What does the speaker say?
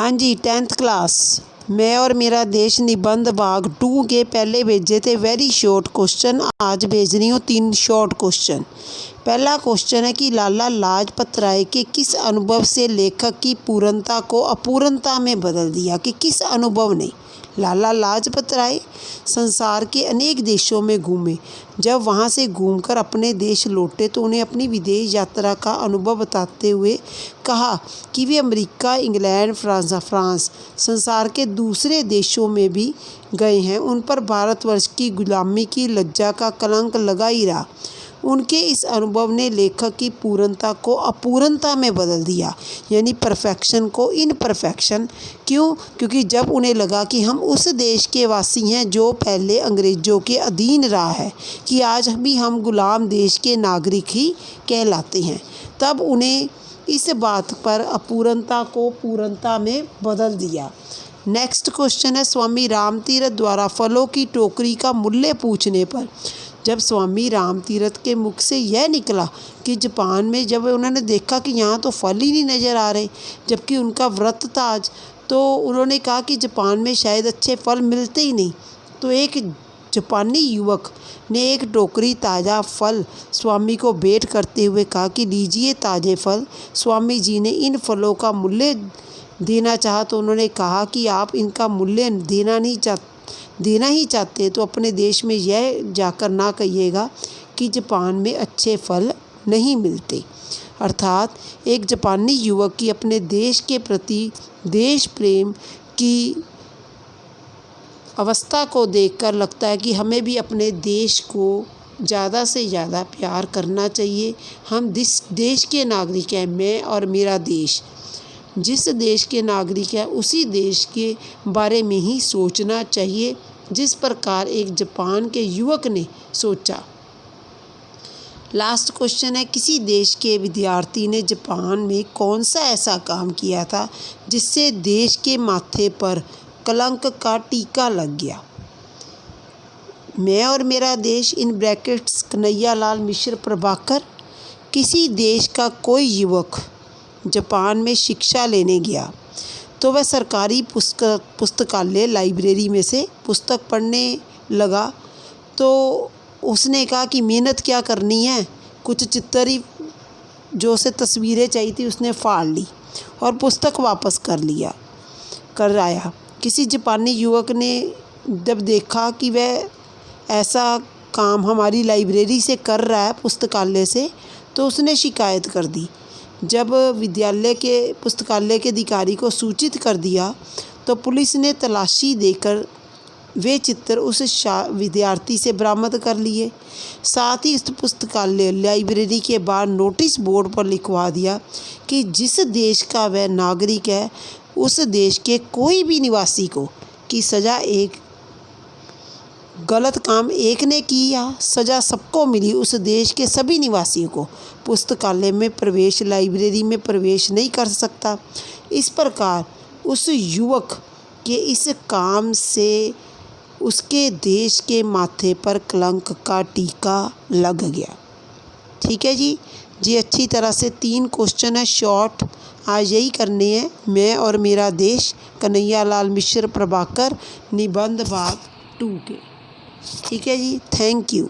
हाँ जी, 10th class मैं और मेरा देश निबंध भाग 2 के पहले भेजे थे वेरी शॉर्ट क्वेश्चन। आज भेज रही हूँ 3 शॉर्ट क्वेश्चन। पहला क्वेश्चन है कि लाला लाजपत राय के किस अनुभव से लेखक की पूर्णता को अपूर्णता में बदल दिया। कि किस अनुभव ने लाला लाजपत राय संसार के अनेक देशों में घूमे। जब वहाँ से घूमकर अपने देश लौटे तो उन्हें अपनी विदेश यात्रा का अनुभव बताते हुए कहा कि वे अमेरिका, इंग्लैंड, फ्रांस संसार के दूसरे देशों में भी गए हैं। उन पर भारतवर्ष की गुलामी की लज्जा का कलंक लगा ही रहा। उनके इस अनुभव ने लेखक की पूर्णता को अपूर्णता में बदल दिया, यानी परफेक्शन को इनपरफेक्शन। क्यों? क्योंकि जब उन्हें लगा कि हम उस देश के वासी हैं जो पहले अंग्रेज़ों के अधीन रहा है, कि आज भी हम गुलाम देश के नागरिक ही कहलाते हैं, तब उन्हें इस बात पर अपूर्णता को पूर्णता में बदल दिया। नेक्स्ट क्वेश्चन है स्वामी रामतीरथ द्वारा फलों की टोकरी का मूल्य पूछने पर जब स्वामी रामतीरथ के मुख से यह निकला कि जापान में जब उन्होंने देखा कि यहाँ तो फल ही नहीं नज़र आ रहे, जबकि उनका व्रत था आज, तो उन्होंने कहा कि जापान में शायद अच्छे फल मिलते ही नहीं। तो एक जापानी युवक ने एक टोकरी ताज़ा फल स्वामी को भेंट करते हुए कहा कि लीजिए ताज़े फल। स्वामी जी ने इन फलों का मूल्य देना चाहा तो उन्होंने कहा कि आप इनका मूल्य देना ही चाहते तो अपने देश में यह जाकर ना कहिएगा कि जापान में अच्छे फल नहीं मिलते। अर्थात एक जापानी युवक की अपने देश के प्रति देश प्रेम की अवस्था को देखकर लगता है कि हमें भी अपने देश को ज़्यादा से ज़्यादा प्यार करना चाहिए। हम जिस देश के नागरिक हैं, मैं और मेरा देश, जिस देश के नागरिक हैं उसी देश के बारे में ही सोचना चाहिए जिस प्रकार एक जापान के युवक ने सोचा। लास्ट क्वेश्चन है किसी देश के विद्यार्थी ने जापान में कौन सा ऐसा काम किया था जिससे देश के माथे पर कलंक का टीका लग गया। मैं और मेरा देश इन ब्रैकेट्स कन्हैयालाल मिश्र प्रभाकर। किसी देश का कोई युवक जापान में शिक्षा लेने गया तो वह सरकारी पुस्तकालय लाइब्रेरी में से पुस्तक पढ़ने लगा। तो उसने कहा कि मेहनत क्या करनी है, कुछ चित्र ही जो उसे तस्वीरें चाहिए थी उसने फाड़ ली और पुस्तक वापस कर आया। किसी जापानी युवक ने जब देखा कि वह ऐसा काम हमारी लाइब्रेरी से कर रहा है, पुस्तकालय से, तो उसने शिकायत कर दी। जब विद्यालय के पुस्तकालय के अधिकारी को सूचित कर दिया तो पुलिस ने तलाशी देकर वे चित्र उस विद्यार्थी से बरामद कर लिए। साथ ही उस पुस्तकालय लाइब्रेरी के बाहर नोटिस बोर्ड पर लिखवा दिया कि जिस देश का वह नागरिक है उस देश के कोई भी निवासी को की सज़ा एक गलत काम एक ने किया, सज़ा सबको मिली। उस देश के सभी निवासियों को पुस्तकालय में प्रवेश, लाइब्रेरी में प्रवेश नहीं कर सकता। इस प्रकार उस युवक के इस काम से उसके देश के माथे पर कलंक का टीका लग गया। ठीक है जी, अच्छी तरह से 3 क्वेश्चन है शॉर्ट, आज यही करने हैं। मैं और मेरा देश, कन्हैयालाल मिश्र प्रभाकर, निबंध भाग 2 के। ठीक है जी, थैंक यू।